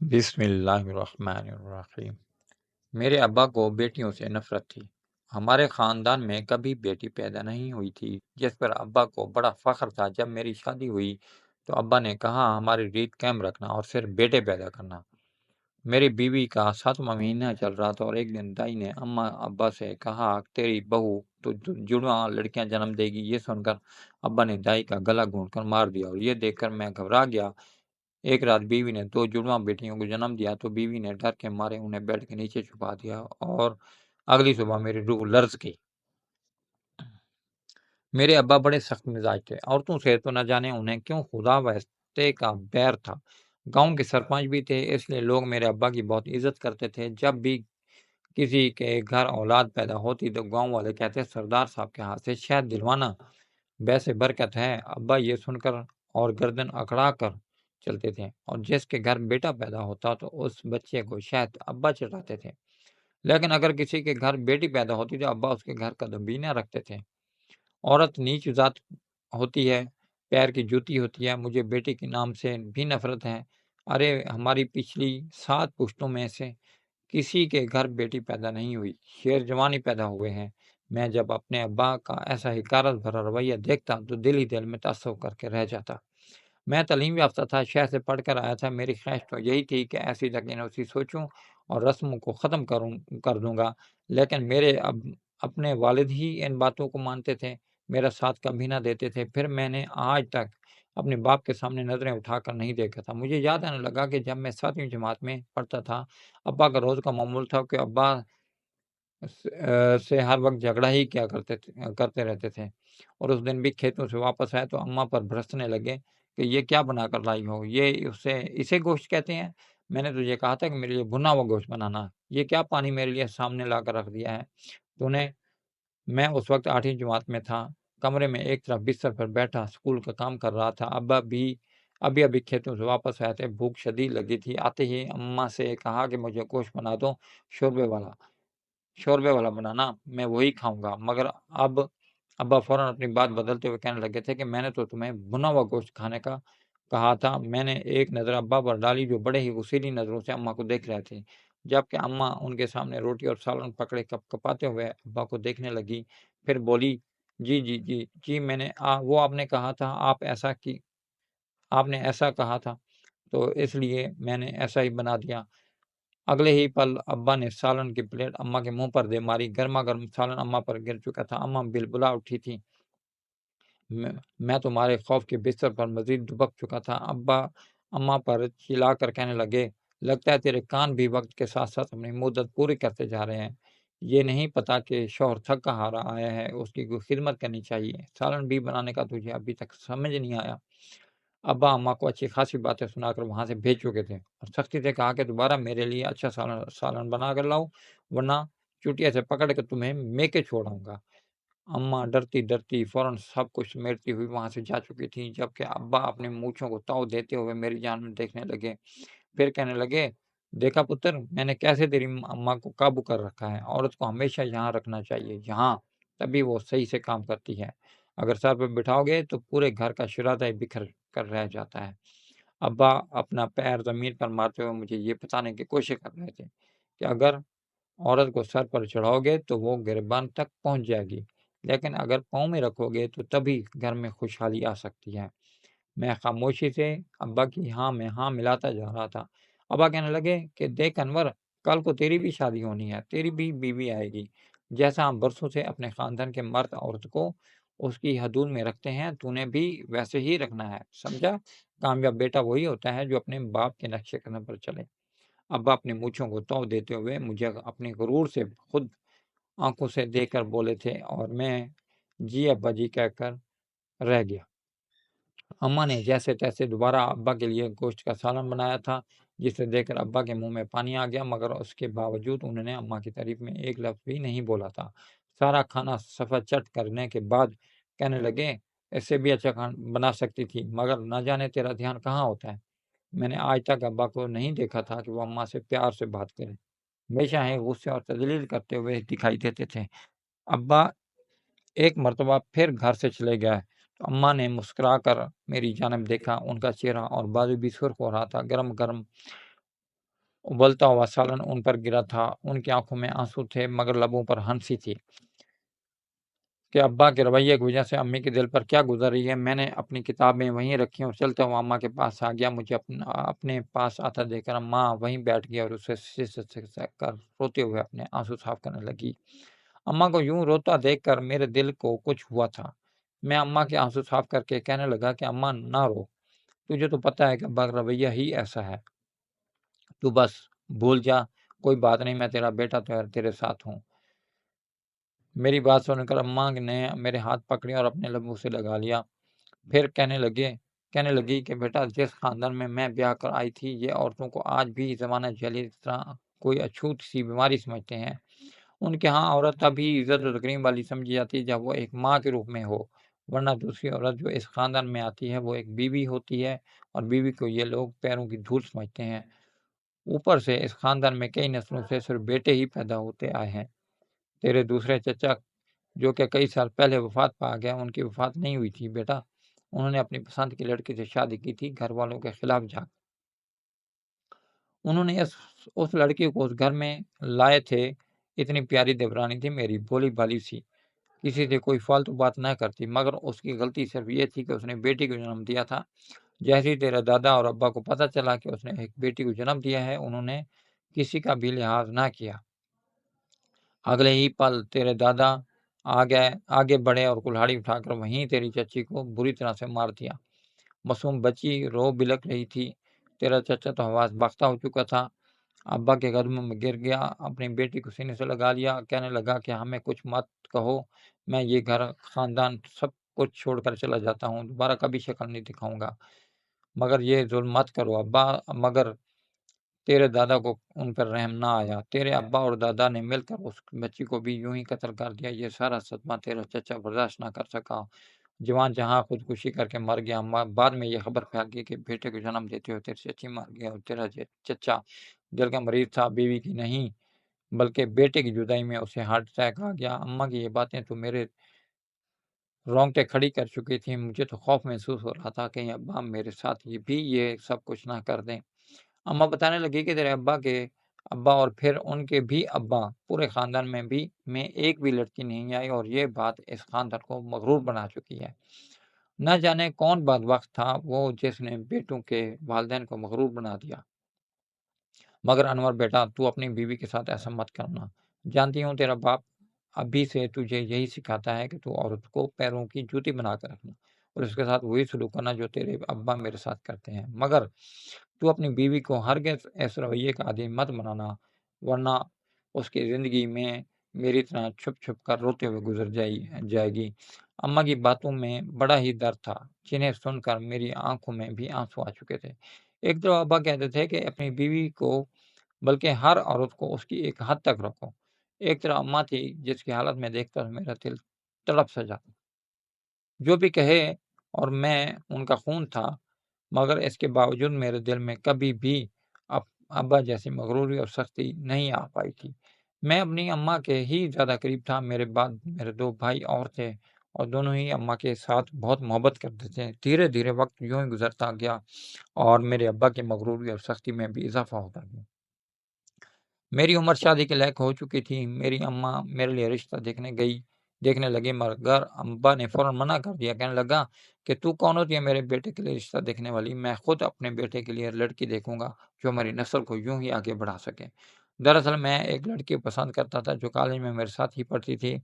بسم اللہ الرحمن الرحیم۔ میرے ابا کو بیٹیوں سے نفرت تھی۔ ہمارے خاندان میں کبھی بیٹی پیدا نہیں ہوئی تھی، جس پر ابا کو بڑا فخر تھا۔ جب میری شادی ہوئی تو ابا نے کہا ہماری ریت قائم رکھنا اور صرف بیٹے پیدا کرنا۔ میری بیوی کا 7واں مہینہ چل رہا تھا اور ایک دن دائی نے اماں ابا سے کہا تیری بہو تو جڑواں لڑکیاں جنم دے گی۔ یہ سن کر ابا نے دائی کا گلا گھونٹ کر مار دیا اور یہ دیکھ کر میں گھبرا گیا۔ ایک رات بیوی نے 2 جڑواں بیٹیوں کو جنم دیا تو بیوی نے ڈر کے مارے انہیں بیڈ کے نیچے چھپا دیا اور اگلی صبح میری روح لرز گئی۔ میرے ابا بڑے سخت مزاج تھے، عورتوں سے تو نہ جانے انہیں کیوں خدا واسطے کا بیر تھا۔ گاؤں کے سرپنچ بھی تھے، اس لیے لوگ میرے ابا کی بہت عزت کرتے تھے۔ جب بھی کسی کے گھر اولاد پیدا ہوتی تو گاؤں والے کہتے سردار صاحب کے ہاتھ سے شہد دلوانا، ویسے برکت ہے۔ ابا یہ سن کر اور گردن اکڑا کر چلتے تھے، اور جس کے گھر بیٹا پیدا ہوتا تو اس بچے کو شہد ابا چٹاتے تھے، لیکن اگر کسی کے گھر بیٹی پیدا ہوتی تو ابا اس کے گھر قدم بھی نہ رکھتے تھے۔ عورت نیچ ذات ہوتی ہے، پیر کی جوتی ہوتی ہے۔ مجھے بیٹی کے نام سے بھی نفرت ہے۔ ارے ہماری پچھلی 7 پشتوں میں سے کسی کے گھر بیٹی پیدا نہیں ہوئی، شیر جوانی پیدا ہوئے ہیں۔ میں جب اپنے ابا کا ایسا حقارت بھرا رویہ دیکھتا تو دل ہی دل میں تعصب کر کے رہ جاتا۔ میں تعلیم یافتہ تھا، شہر سے پڑھ کر آیا تھا۔ میری خواہش تو یہی تھی کہ ایسی یقینوسی سوچوں اور رسموں کو ختم کر دوں گا، لیکن میرے اپنے والد ہی ان باتوں کو مانتے تھے، میرا ساتھ کبھی نہ دیتے تھے۔ پھر میں نے آج تک اپنے باپ کے سامنے نظریں اٹھا کر نہیں دیکھا تھا۔ مجھے یاد آنے لگا کہ جب میں 7ویں جماعت میں پڑھتا تھا، ابا کا روز کا معمول تھا کہ ابا سے ہر وقت جھگڑا ہی کرتے رہتے تھے، اور اس دن بھی کھیتوں سے واپس آئے تو اماں پر برسنے لگے کہ یہ کیا بنا کر لائی ہو، یہ اسے گوشت کہتے ہیں؟ میں نے تجھے کہا تھا کہ میرے لیے بھنا ہوا گوشت بنانا، یہ کیا پانی میرے لیے سامنے لا کر رکھ دیا ہے تو نے؟ میں اس وقت 8ویں جماعت میں تھا، کمرے میں ایک طرف بستر پر بیٹھا اسکول کا کام کر رہا تھا۔ ابا بھی ابھی کھیتوں سے واپس آئے تھے، بھوک شدید لگی تھی۔ آتے ہی اماں سے کہا کہ مجھے گوشت بنا دو، شوربے والا بنانا، میں وہی کھاؤں گا۔ مگر اب ابا فوراً اپنی بات بدلتے ہوئے کہنے لگے تھے کہ میں نے تو تمہیں بنا ہوا گوشت کھانے کا کہا تھا۔ میں نے ایک نظر ابا پر ڈالی جو بڑے ہی غصیلی نظروں سے اماں کو دیکھ رہے تھے، جبکہ اماں ان کے سامنے روٹی اور سالن پکڑے کپاتے ہوئے ابا کو دیکھنے لگی۔ پھر بولی جی جی جی جی میں نے وہ آپ نے کہا تھا، آپ نے ایسا کہا تھا تو اس لیے میں نے ایسا ہی بنا دیا۔ اگلے ہی پل ابا نے سالن کی پلیٹ اماں کے منہ پر دے ماری۔ گرما گرم سالن اماں پر گر چکا تھا۔ اماں بلبلا اٹھی تھی۔ میں تمہارے خوف کے بستر پر مزید دبک چکا تھا۔ ابا اماں پر چلا کر کہنے لگے لگتا ہے تیرے کان بھی وقت کے ساتھ ساتھ اپنی مدت پوری کرتے جا رہے ہیں۔ یہ نہیں پتا کہ شوہر تھک کا ہارا آیا ہے، اس کی کوئی خدمت کرنی چاہیے۔ سالن بھی بنانے کا تجھے ابھی تک سمجھ نہیں آیا۔ ابا اماں کو اچھی خاصی باتیں سنا کر وہاں سے بھیج چکے تھے اور سختی سے کہا کہ دوبارہ میرے لیے اچھا سالن بنا کر لاؤ، ورنہ چٹیا سے پکڑ کے تمہیں میکے چھوڑاؤں گا۔ اماں ڈرتی ڈرتی فوراً سب کچھ سمیٹتی ہوئی وہاں سے جا چکی تھی، جبکہ ابا اپنی مونچھوں کو تاؤ دیتے ہوئے میری جان میں دیکھنے لگے۔ پھر کہنے لگے دیکھا پتر، میں نے کیسے تیری اماں کو قابو کر رکھا ہے۔ عورت کو ہمیشہ یہاں رکھنا چاہیے، یہاں، تبھی وہ صحیح سے کام کرتی ہے۔ اگر سر پہ بٹھاؤ گے تو پورے گھر کا شرادہ ہی بکھر کر رہ جاتا ہے۔ ابا اپنا پیر زمین پر مارتے ہوئے مجھے یہ بتانے کی کوشش کر رہے تھے کہ اگر عورت کو سر پر چڑھاؤ گے تو وہ گریبان تک پہنچ جائے گی، لیکن اگر پاؤں میں رکھو گے تو تبھی گھر میں خوشحالی آ سکتی ہے۔ میں خاموشی سے ابا کی ہاں میں ہاں ملاتا جا رہا تھا۔ ابا کہنے لگے کہ دیکھ انور، کل کو تیری بھی شادی ہونی ہے، تیری بھی بیوی آئے گی۔ جیسا ہم برسوں سے اپنے خاندان کے مرد عورت کو اس کی حدود میں رکھتے ہیں، تو نے بھی ویسے ہی رکھنا ہے، سمجھا؟ کامیاب بیٹا وہی ہوتا ہے جو اپنے باپ کے نقش قدم پر چلے۔ ابا اپنے مونچھوں کو تاؤ دیتے ہوئے مجھے اپنے غرور سے خود آنکھوں سے دیکھ کر بولے تھے، اور میں جی ابا جی کہہ کر رہ گیا۔ اماں نے جیسے تیسے دوبارہ ابا کے لیے گوشت کا سالن بنایا تھا، جسے دیکھ کر ابا کے منہ میں پانی آ گیا، مگر اس کے باوجود انہوں نے اماں کی تعریف میں ایک لفظ بھی نہیں بولا تھا۔ سارا کھانا صفحہ چٹ کرنے کے بعد کہنے لگے اس سے بھی اچھا کھانا بنا سکتی تھی، مگر نہ جانے تیرا دھیان کہاں ہوتا ہے۔ میں نے آج تک ابا کو نہیں دیکھا تھا کہ وہ اماں سے پیار سے بات کریں، ہمیشہ ہی غصے اور تذلیل کرتے ہوئے دکھائی دیتے تھے۔ ابا ایک مرتبہ پھر گھر سے چلے گئے تو اماں نے مسکرا کر میری جانب دیکھا، ان کا چہرہ اور بازو بھی سرخ ہو رہا تھا۔ گرم گرم ابلتا ہوا سالن ان پر گرا تھا۔ ان کی آنکھوں میں آنسو تھے مگر لبوں پر ہنسی تھی کہ ابا کے رویے کی وجہ سے امی کے دل پر کیا گزر رہی ہے۔ میں نے اپنی کتابیں وہیں رکھی اور چلتے ہوئے اماں کے پاس آ گیا۔ مجھے اپنے پاس آتا دیکھ کر اماں وہیں بیٹھ گئی اور اسے کر روتے ہوئے اپنے آنسو صاف کرنے لگی۔ اماں کو یوں روتا دیکھ کر میرے دل کو کچھ ہوا تھا۔ میں اماں کے آنسو صاف کر کے کہنے لگا کہ اماں نہ رو، تجھے تو پتہ ہے کہ ابا کا رویہ ہی ایسا ہے، تو بس بھول جا، کوئی بات نہیں، میں تیرا بیٹا تیرے ساتھ ہوں۔ میری بات سن کر اماں نے میرے ہاتھ پکڑے اور اپنے لبوں سے لگا لیا۔ پھر کہنے لگی کہ بیٹا، جس خاندان میں میں بیاہ کر آئی تھی، یہ عورتوں کو آج بھی زمانہ جاہلیت کی طرح کوئی اچھوت سی بیماری سمجھتے ہیں۔ ان کے ہاں عورت تبھی عزت و تکریم والی سمجھی جاتی ہے جب وہ ایک ماں کے روپ میں ہو، ورنہ دوسری عورت جو اس خاندان میں آتی ہے وہ ایک بیوی ہوتی ہے، اور بیوی کو یہ لوگ پیروں کی دھول سمجھتے ہیں۔ اوپر سے اس خاندان میں کئی نسلوں سے صرف بیٹے ہی پیدا ہوتے آئے ہیں۔ تیرے دوسرے چچا جو کہ کئی سال پہلے وفات پا گیا، ان کی وفات نہیں ہوئی تھی بیٹا، انہوں نے اپنی پسند کی لڑکی سے شادی کی تھی، گھر والوں کے خلاف جا کر۔ انہوں نے اس لڑکی کو اس گھر میں لائے تھے، اتنی پیاری دیورانی تھی میری، بولی بالی سی، کسی سے کوئی فالتو بات نہ کرتی، مگر اس کی غلطی صرف یہ تھی کہ اس نے بیٹی کو جنم دیا تھا۔ جیسے ہی تیرے دادا اور ابا کو پتہ چلا کہ اس نے ایک بیٹی کو جنم دیا ہے، انہوں نے کسی کا بھی لحاظ نہ کیا۔ اگلے ہی پل تیرے دادا آگے بڑھے اور کلہاڑی اٹھا کر وہیں تیری چچی کو بری طرح سے مار دیا۔ معصوم بچی رو بلک رہی تھی۔ تیرا چچا تو حواس باختہ ہو چکا تھا، ابا کے قدموں میں گر گیا، اپنی بیٹی کو سینے سے لگا لیا، کہنے لگا کہ ہمیں کچھ مت کہو، میں یہ گھر خاندان سب کچھ چھوڑ کر چلا جاتا ہوں، دوبارہ کبھی شکل نہیں دکھاؤں گا، مگر یہ ظلم مت کرو ابا۔ مگر تیرے دادا کو ان پر رحم نہ آیا، تیرے ابا اور دادا نے مل کر اس بچی کو بھی یوں ہی قتل کر دیا۔ یہ سارا صدمہ تیرا چچا برداشت نہ کر سکا، جوان جہاں خودکشی کر کے مر گیا۔ بعد میں یہ خبر پھیل گئی کہ بیٹے کو جنم دیتے ہوئے تیری چچی مر گیا، اور تیرا چچا دل کا مریض تھا، بیوی کی نہیں بلکہ بیٹے کی جدائی میں اسے ہارٹ اٹیک آ گیا۔ اماں کی یہ باتیں تو میرے رونگٹے کھڑی کر چکی تھی، مجھے تو خوف محسوس ہو رہا تھا کہ ابا میرے ساتھ یہ سب کچھ نہ کر دیں۔ اماں بتانے لگی کہ تیرے ابا اور پھر ان کے بھی ابا، پورے خاندان میں ایک بھی لڑکی نہیں آئی، اور یہ بات اس خاندان کو مغرور بنا چکی ہے۔ نہ جانے کون بدبخت تھا وہ جس نے بیٹوں کے والدین کو مغرور بنا دیا۔ مگر انور بیٹا، تو اپنی بیوی کے ساتھ ایسا مت کرنا، جانتی ہوں تیرا باپ ابھی سے تجھے یہی سکھاتا ہے کہ تو عورت کو پیروں کی جوتی بنا کر رکھنا اور اس کے ساتھ وہی سلوک کرنا جو تیرے ابا میرے ساتھ کرتے ہیں، مگر تو اپنی بیوی کو ہرگز اس رویے کا عادی مت بنانا، ورنہ اس کی زندگی میں میری طرح چھپ چھپ کر روتے ہوئے گزر جائے گی۔ اماں کی باتوں میں بڑا ہی درد تھا، جنہیں سن کر میری آنکھوں میں بھی آنسو آ چکے تھے۔ ایک تو ابا کہتے تھے کہ اپنی بیوی کو بلکہ ہر عورت کو اس کی ایک حد تک رکھو، ایک طرح اماں تھی جس کی حالت میں دیکھ کر میرا دل تڑپ سا جاتا، جو بھی کہے، اور میں ان کا خون تھا، مگر اس کے باوجود میرے دل میں کبھی بھی ابا جیسی مغروری اور سختی نہیں آ پائی تھی۔ میں اپنی اماں کے ہی زیادہ قریب تھا، میرے بعد میرے 2 بھائی اور تھے، اور دونوں ہی اماں کے ساتھ بہت محبت کرتے تھے۔ دھیرے دھیرے وقت یوں ہی گزرتا گیا اور میرے ابا کی مغروری اور سختی میں بھی اضافہ ہوتا گیا۔ میری عمر شادی کے لائق ہو چکی تھی، میری اماں میرے لیے رشتہ دیکھنے لگی، مگر ابا نے فوراً منع کر دیا، کہنے لگا کہ تو کون ہوتی ہے میرے بیٹے کے لیے رشتہ دیکھنے والی؟ میں خود اپنے بیٹے کے لیے لڑکی دیکھوں گا جو ہماری نسل کو یوں ہی آگے بڑھا سکے۔ دراصل میں ایک لڑکی پسند کرتا تھا جو کالج میں میرے ساتھ ہی پڑھتی تھی،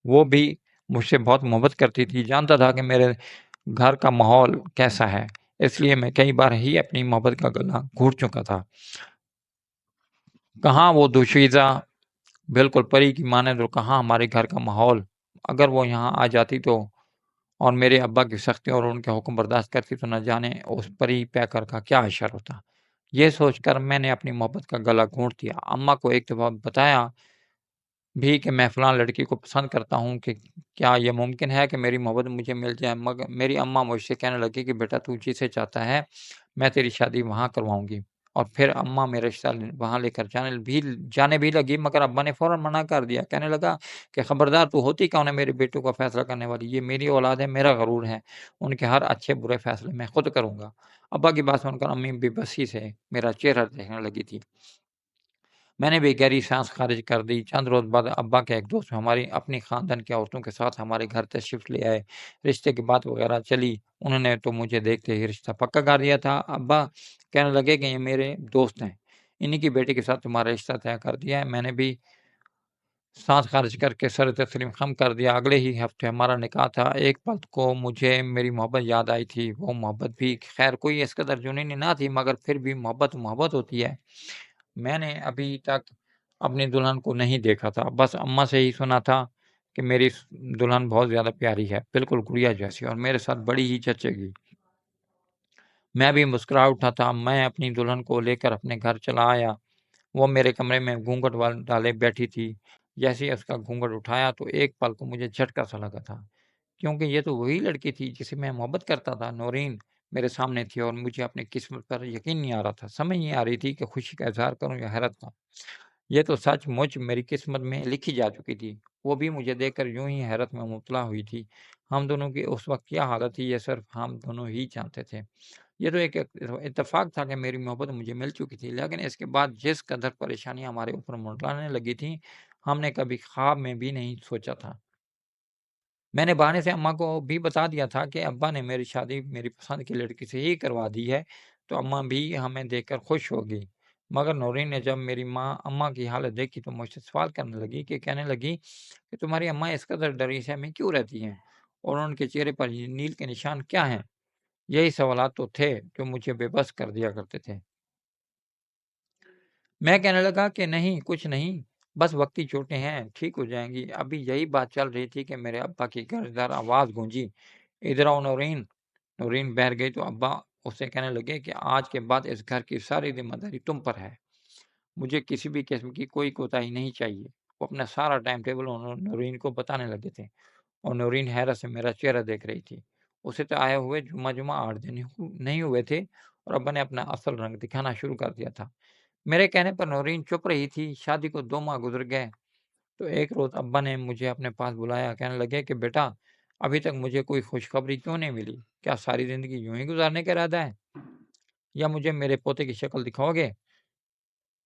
وہ بھی مجھ سے بہت محبت کرتی تھی، جانتا تھا کہ میرے گھر کا ماحول کیسا ہے، اس لیے میں کئی بار ہی اپنی محبت کا گلا گھونٹ چکا تھا۔ کہاں وہ دوشیزہ بالکل پری کی مانند، اور کہاں ہمارے گھر کا ماحول، اگر وہ یہاں آ جاتی تو اور میرے ابا کی سختی اور ان کے حکم برداشت کرتی تو نہ جانے اس پری پیکر کا کیا اشر ہوتا۔ یہ سوچ کر میں نے اپنی محبت کا گلا گھونٹ دیا۔ اماں کو ایک دفعہ بتایا بھی کہ میں فلاں لڑکی کو پسند کرتا ہوں، کہ کیا یہ ممکن ہے کہ میری محبت مجھے مل جائے، مگر میری اماں مجھ سے کہنے لگی کہ بیٹا تو جسے چاہتا ہے میں تیری شادی وہاں کرواؤں گی، اور پھر اماں میرا رشتہ وہاں لے کر جانے بھی لگی، مگر ابا نے فوراً منع کر دیا، کہنے لگا کہ خبردار، تو ہوتی کون ہے میرے بیٹوں کا فیصلہ کرنے والی؟ یہ میری اولاد ہے، میرا غرور ہے، ان کے ہر اچھے برے فیصلے میں خود کروں گا۔ ابا کی بات سن کر امی بے بسی سے میرا چہرہ دیکھنے لگی تھی۔ میں نے بھی گہری سانس خارج کر دی۔ چند روز بعد ابا کے ایک دوست ہماری اپنی خاندان کی عورتوں کے ساتھ ہمارے گھر تشریف لے آئے۔ رشتے کی بات وغیرہ چلی، انہوں نے تو مجھے دیکھتے ہی رشتہ پکا کر دیا تھا۔ ابا کہنے لگے کہ یہ میرے دوست ہیں، انہی کی بیٹی کے ساتھ تمہارا رشتہ طے کر دیا ہے۔ میں نے بھی سانس خارج کر کے سر تسلیم خم کر دیا۔ اگلے ہی ہفتے ہمارا نکاح تھا۔ ایک پل کو مجھے میری محبت یاد آئی تھی۔ وہ محبت بھی خیر کوئی اس قدر جنونی نہ تھی، مگر پھر بھی محبت ہوتی ہے۔ میں نے ابھی تک اپنی دلہن کو نہیں دیکھا تھا، بس اماں سے ہی سنا تھا کہ میری دلہن بہت زیادہ پیاری ہے، بالکل گڑیا جیسی، اور میرے ساتھ بڑی ہی جچے گی۔ میں بھی مسکرا اٹھا تھا۔ میں اپنی دلہن کو لے کر اپنے گھر چلا آیا۔ وہ میرے کمرے میں گھونگھٹ ڈالے بیٹھی تھی۔ جیسے ہی اس کا گھونگھٹ اٹھایا تو ایک پل کو مجھے جھٹکا سا لگا تھا، کیونکہ یہ تو وہی لڑکی تھی جسے میں محبت کرتا تھا۔ نورین میرے سامنے تھی اور مجھے اپنی قسمت پر یقین نہیں آ رہا تھا۔ سمجھ نہیں آ رہی تھی کہ خوشی کا اظہار کروں یا حیرت کا۔ یہ تو سچ مچ میری قسمت میں لکھی جا چکی تھی۔ وہ بھی مجھے دیکھ کر یوں ہی حیرت میں مبتلا ہوئی تھی۔ ہم دونوں کی اس وقت کیا حالت تھی یہ صرف ہم دونوں ہی جانتے تھے۔ یہ تو ایک اتفاق تھا کہ میری محبت مجھے مل چکی تھی، لیکن اس کے بعد جس قدر پریشانیاں ہمارے اوپر منڈلانے لگی تھیں، ہم نے کبھی خواب میں بھی نہیں سوچا تھا۔ میں نے بہانے سے اماں کو بھی بتا دیا تھا کہ ابا نے میری شادی میری پسند کی لڑکی سے ہی کروا دی ہے، تو اماں بھی ہمیں دیکھ کر خوش ہوگی۔ مگر نورین نے جب میری اماں کی حالت دیکھی تو مجھ سے سوال کرنے لگی کہنے لگی کہ تمہاری اماں اس قدر ڈری سے میں کیوں رہتی ہیں، اور ان کے چہرے پر یہ نیل کے نشان کیا ہیں؟ یہی سوالات تو تھے جو مجھے بے بس کر دیا کرتے تھے۔ میں کہنے لگا کہ نہیں، کچھ نہیں، بس وقتی چوٹیں ہیں، ٹھیک ہو جائیں گی۔ ابھی یہی بات چل رہی تھی کہ میرے ابا کی گھردار آواز گونجی، ادھر آؤ نورین۔ نورین بہر گئی تو ابا اسے کہنے لگے کہ آج کے بعد اس گھر کی ساری ذمہ داری تم پر ہے، مجھے کسی بھی قسم کی کوئی کوتاہی نہیں چاہیے۔ وہ اپنا سارا ٹائم ٹیبل نورین کو بتانے لگے تھے، اور نورین حیرت سے میرا چہرہ دیکھ رہی تھی۔ اسے تو آئے ہوئے جمعہ 8 دن نہیں ہوئے تھے، اور ابا نے اپنا اصل رنگ دکھانا شروع کر دیا تھا۔ میرے کہنے پر نورین چپ رہی تھی۔ شادی کو 2 ماہ گزر گئے تو ایک روز ابا نے مجھے اپنے پاس بلایا، کہنے لگے کہ بیٹا، ابھی تک مجھے کوئی خوشخبری کیوں نہیں ملی؟ کیا ساری زندگی یوں ہی گزارنے کا ارادہ ہے، یا مجھے میرے پوتے کی شکل دکھاؤ گے؟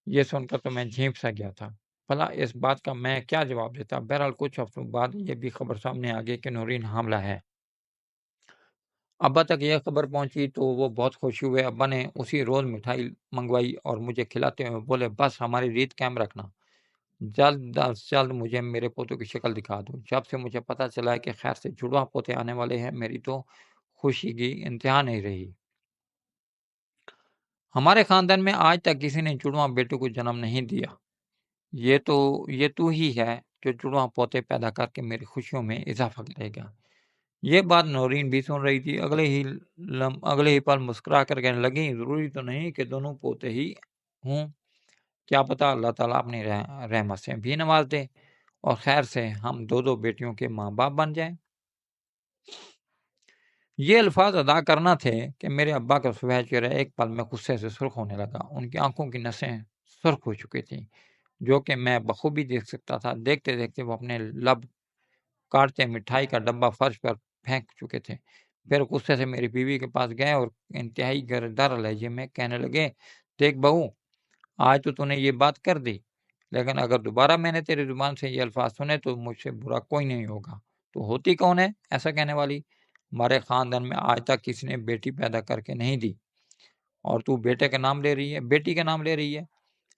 یہ سن کر تو میں جھینپ سا گیا تھا، بھلا اس بات کا میں کیا جواب دیتا۔ بہرحال کچھ ہفتوں بعد یہ بھی خبر سامنے آ گئی کہ نورین حاملہ ہے۔ ابا تک یہ خبر پہنچی تو وہ بہت خوشی ہوئے۔ ابا نے اسی روز مٹھائی منگوائی اور مجھے کھلاتے ہوئے بولے، بس ہماری ریت قائم رکھنا، جلد از جلد مجھے میرے پوتوں کی شکل دکھا دو۔ جب سے مجھے پتہ چلا ہے کہ خیر سے جڑواں پوتے آنے والے ہیں، میری تو خوشی کی انتہا نہیں رہی۔ ہمارے خاندان میں آج تک کسی نے جڑواں بیٹوں کو جنم نہیں دیا۔ یہ تو ہی ہے جو جڑواں پوتے پیدا کر کے میری خوشیوں میں اضافہ کرے گا۔ یہ بات نورین بھی سن رہی تھی۔ اگلے ہی پل مسکرا کر کہنے لگی، ضروری تو نہیں کہ دونوں پوتے ہی ہوں، کیا پتہ اللہ تعالیٰ اپنی رحمت سے بھی نواز دے اور خیر سے ہم 2 بیٹیوں کے ماں باپ بن جائیں۔ یہ الفاظ ادا کرنا تھے کہ میرے ابا کا سفید چہرہ ایک پل میں غصے سے سرخ ہونے لگا۔ ان کی آنکھوں کی نسیں سرخ ہو چکی تھیں، جو کہ میں بخوبی دیکھ سکتا تھا۔ دیکھتے دیکھتے وہ اپنے لب کاٹتے مٹھائی کا ڈبہ فرش پر پھینک چکے تھے۔ پھر غصے سے میری بیوی کے پاس گئے اور انتہائی گردار لہجے میں کہنے لگے، دیکھ بہو، آج تو نے یہ بات کر دی، لیکن اگر دوبارہ میں نے تیری زبان سے یہ الفاظ سنے تو مجھ سے برا کوئی نہیں ہوگا۔ تو ہوتی کون ہے ایسا کہنے والی؟ ہمارے خاندان میں آج تک کسی نے بیٹی پیدا کر کے نہیں دی، اور تو بیٹی کا نام لے رہی ہے۔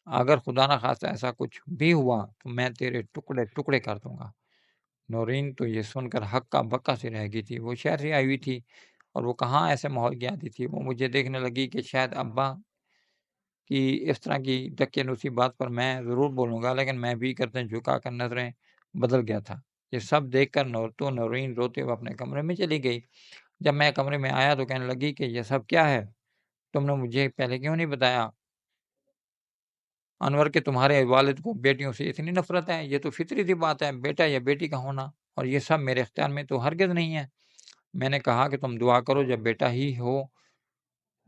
اگر خدا نہ خواستہ ایسا کچھ بھی ہوا تو میں تیرے ٹکڑے ٹکڑے کر دوں گا۔ نورین تو یہ سن کر ہکا بکا سی رہ گئی تھی۔ وہ شہر سے آئی ہوئی تھی اور وہ کہاں ایسے ماحول کی آتی تھی۔ وہ مجھے دیکھنے لگی کہ شاید ابا کی اس طرح کی دقیانوسی بات پر میں ضرور بولوں گا، لیکن میں بھی گردن جھکا کر نظریں بدل گیا تھا۔ یہ سب دیکھ کر نورین روتے ہوئے اپنے کمرے میں چلی گئی۔ جب میں کمرے میں آیا تو کہنے لگی کہ یہ سب کیا ہے؟ تم نے مجھے پہلے کیوں نہیں بتایا انور کہ تمہارے والد کو بیٹیوں سے اتنی نفرت ہے؟ یہ تو فطری سی بات ہے، بیٹا یا بیٹی کا ہونا، اور یہ سب میرے اختیار میں تو ہرگز نہیں ہے۔ میں نے کہا کہ تم دعا کرو، جب بیٹا ہی ہو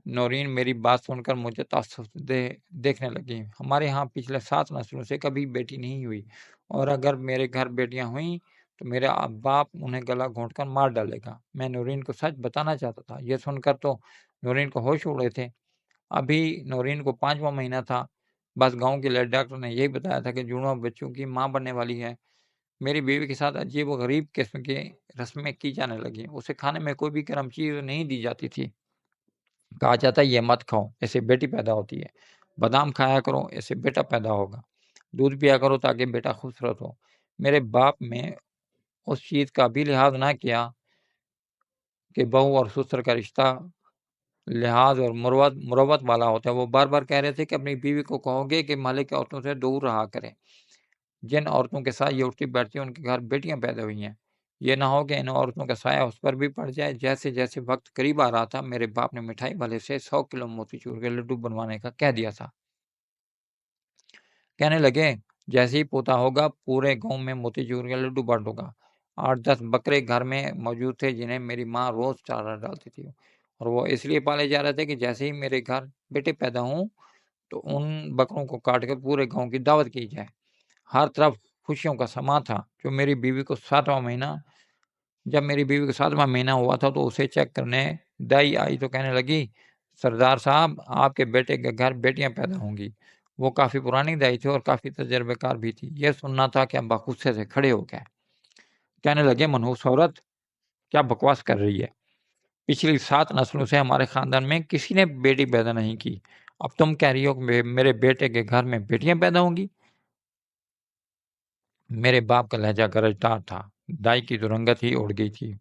نورین میری بات سن کر مجھے تعصب سے دیکھنے لگی۔ ہمارے ہاں پچھلے 7 نسلوں سے کبھی بیٹی نہیں ہوئی، اور اگر میرے گھر بیٹیاں ہوئیں تو میرا باپ انہیں گلا گھونٹ کر مار ڈالے گا۔ میں نورین کو سچ بتانا چاہتا تھا۔ یہ سن کر تو نورین کو ہوش اڑے تھے۔ ابھی نورین کو 5واں مہینہ تھا۔ بس گاؤں کے لیڈ ڈاکٹر نے یہی بتایا تھا کہ جڑواں بچوں کی ماں بننے والی ہے۔ میری بیوی کے ساتھ عجیب و غریب قسم کی رسمیں کی جانے لگیں۔ اسے کھانے میں کوئی بھی گرم چیز نہیں دی جاتی تھی۔ کہا جاتا ہے یہ مت کھاؤ، اسے بیٹی پیدا ہوتی ہے۔ بادام کھایا کرو، اسے بیٹا پیدا ہوگا۔ دودھ پیا کرو تاکہ بیٹا خوبصورت ہو۔ میرے باپ نے اس چیز کا بھی لحاظ نہ کیا کہ بہو اور سسر کا رشتہ لحاظ اور مروت والا ہوتا ہے۔ وہ بار بار کہہ رہے تھے کہ اپنی بیوی کو کہو گے کہ مالک کی عورتوں سے دور رہا کرے۔ جن عورتوں کے ساتھ یہ اٹھتی بیٹھتی ان کے گھر بیٹیاں پیدا ہوئی ہیں۔ یہ نہ ہو کہ ان عورتوں کا سایہ اس پر بھی پڑ جائے۔ جیسے جیسے وقت قریب آ رہا تھا، میرے باپ نے مٹھائی والے سے 100 کلو موتی چور کے لڈو بنوانے کا کہہ دیا تھا۔ کہنے لگے جیسے ہی پوتا ہوگا پورے گاؤں میں موتی چور کے لڈو بانٹوں گا۔ 8-10 بکرے گھر میں موجود تھے جنہیں میری ماں روز چارہ ڈالتی تھی، اور وہ اس لیے پالے جا رہے تھے کہ جیسے ہی میرے گھر بیٹے پیدا ہوں تو ان بکروں کو کاٹ کر پورے گاؤں کی دعوت کی جائے۔ ہر طرف خوشیوں کا سما تھا۔ جب میری بیوی کو 7واں مہینہ ہوا تھا تو اسے چیک کرنے دائی آئی تو کہنے لگی سردار صاحب آپ کے بیٹے کے گھر بیٹیاں پیدا ہوں گی۔ وہ کافی پرانی دائی تھی اور کافی تجربے کار بھی تھی۔ یہ سننا تھا کہ ابا غصے سے کھڑے ہو گئے۔ کہنے لگے منحوس عورت کیا بکواس کر رہی ہے؟ پچھلی 7 نسلوں سے ہمارے خاندان میں کسی نے بیٹی پیدا نہیں کی، اب تم کہہ رہی ہو کہ میرے بیٹے کے گھر میں بیٹیاں پیدا ہوں گی؟ میرے باپ کا لہجہ گرجدار تھا۔ دائی کی تو رنگت ہی اڑ گئی تھی۔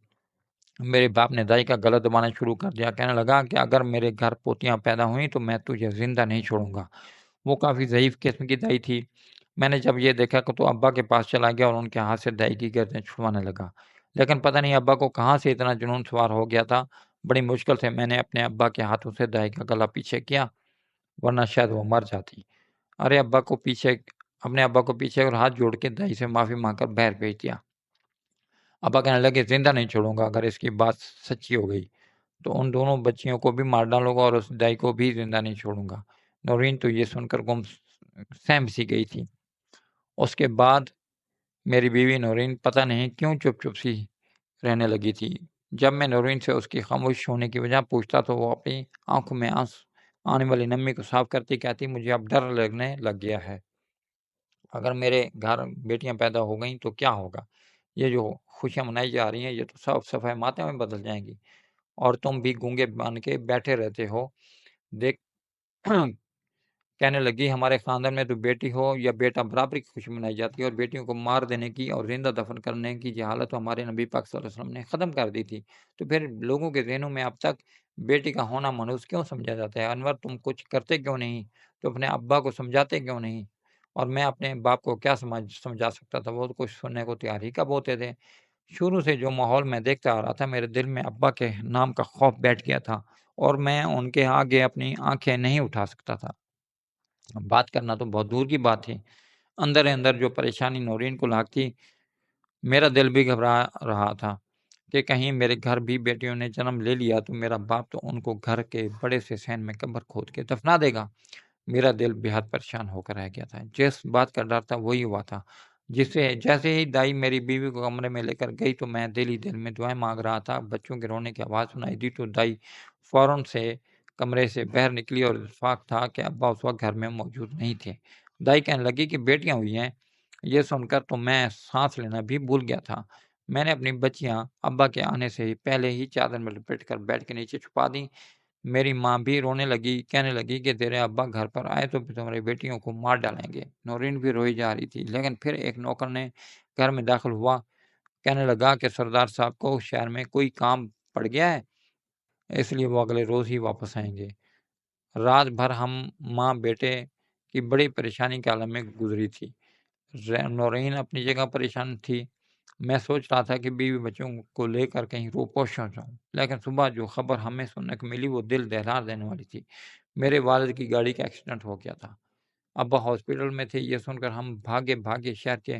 میرے باپ نے دائی کا گلا دبانا شروع کر دیا۔ کہنے لگا کہ اگر میرے گھر پوتیاں پیدا ہوئیں تو میں تجھے زندہ نہیں چھوڑوں گا۔ وہ کافی ضعیف قسم کی دائی تھی۔ میں نے جب یہ دیکھا کہ تو ابا کے پاس چلا گیا اور ان کے ہاتھ سے دائی کی گردن چھڑوانے لگا، لیکن پتہ نہیں ابا کو کہاں سے اتنا جنون سوار ہو گیا تھا۔ بڑی مشکل سے میں نے اپنے ابا کے ہاتھوں سے دائی کا گلا پیچھے کیا، ورنہ شاید وہ مر جاتی۔ اپنے ابا کو پیچھے اور ہاتھ جوڑ کے دائی سے معافی مانگ کر باہر بھیج دیا۔ ابا کہنے لگے زندہ نہیں چھوڑوں گا، اگر اس کی بات سچی ہو گئی تو ان دونوں بچیوں کو بھی مار ڈالوں گا اور اس دائی کو بھی زندہ نہیں چھوڑوں گا۔ نورین تو یہ سن کر گم سہم سی گئی تھی۔ اس کے بعد میری بیوی نورین پتہ نہیں کیوں چپ چپ سی رہنے لگی تھی۔ جب میں نورین سے اس کی خاموش ہونے کی وجہ پوچھتا تو وہ اپنی آنکھوں میں آنے والی نمی کو صاف کرتی کہتی مجھے اب ڈر لگنے لگ گیا ہے۔ اگر میرے گھر بیٹیاں پیدا ہو گئیں تو کیا ہوگا؟ یہ جو خوشیاں منائی جا رہی ہیں یہ تو صاف صفائی ماتم میں بدل جائیں گی، اور تم بھی گونگے بن کے بیٹھے رہتے ہو۔ دیکھ کہنے لگی ہمارے خاندان میں تو بیٹی ہو یا بیٹا برابر کی خوشی منائی جاتی ہے، اور بیٹیوں کو مار دینے کی اور زندہ دفن کرنے کی جہالت تو ہمارے نبی پاک صلی اللہ علیہ وسلم نے ختم کر دی تھی۔ تو پھر لوگوں کے ذہنوں میں اب تک بیٹی کا ہونا منحوس کیوں سمجھا جاتا ہے؟ انور تم کچھ کرتے کیوں نہیں؟ تو اپنے ابا کو سمجھاتے کیوں نہیں؟ اور میں اپنے باپ کو کیا سمجھا سکتا تھا؟ وہ تو کچھ سننے کو تیار ہی کب ہوتے تھے۔ شروع سے جو ماحول میں دیکھتا آ رہا تھا میرے دل میں ابا کے نام کا خوف بیٹھ گیا تھا، اور میں ان کے آگے اپنی آنکھیں نہیں اٹھا سکتا تھا۔ بات کرنا تو بہت دور کی بات تھی۔ اندر اندر جو پریشانی نورین کو لاحق تھی، میرا دل بھی گھبرا رہا تھا کہ کہیں میرے گھر بھی بیٹیوں نے جنم لے لیا تو میرا باپ تو ان کو گھر کے بڑے سے صحن میں قبر کھود کے دفنا دے گا۔ میرا دل بہت پریشان ہو کر رہ گیا تھا۔ جس بات کا ڈر تھا وہی ہوا تھا۔ جیسے ہی دائی میری بیوی کو کمرے میں لے کر گئی تو میں دل ہی دل میں دعائیں مانگ رہا تھا۔ بچوں کے رونے کی آواز سنائی دی تو دائی فوراً سے کمرے سے باہر نکلی، اور اتفاق تھا کہ ابا اس وقت گھر میں موجود نہیں تھے۔ دائی کہنے لگی کہ بیٹیاں ہوئی ہیں۔ یہ سن کر تو میں سانس لینا بھی بھول گیا تھا۔ میں نے اپنی بچیاں ابا کے آنے سے پہلے ہی چادر میں لپیٹ کر بیڈ کے نیچے چھپا دیں۔ میری ماں بھی رونے لگی، کہنے لگی کہ تیرے ابا گھر پر آئے تو تمہاری بیٹیوں کو مار ڈالیں گے۔ نورین بھی روئی جا رہی تھی، لیکن پھر ایک نوکر نے گھر میں داخل ہوا، کہنے لگا کہ سردار صاحب کو شہر میں کوئی کام پڑ گیا ہے، اس لیے وہ اگلے روز ہی واپس آئیں گے۔ رات بھر ہم ماں بیٹے کی بڑی پریشانی کے عالم میں گزری تھی۔ نورین اپنی جگہ پریشان تھی۔ میں سوچ رہا تھا کہ بیوی بچوں کو لے کر کہیں روپوش ہو جاؤں، لیکن صبح جو خبر ہمیں سننے کو ملی وہ دل دہلا دینے والی تھی۔ میرے والد کی گاڑی کا ایکسیڈنٹ ہو گیا تھا۔ ابا ہاسپٹل میں تھے۔ یہ سن کر ہم بھاگے شہر کے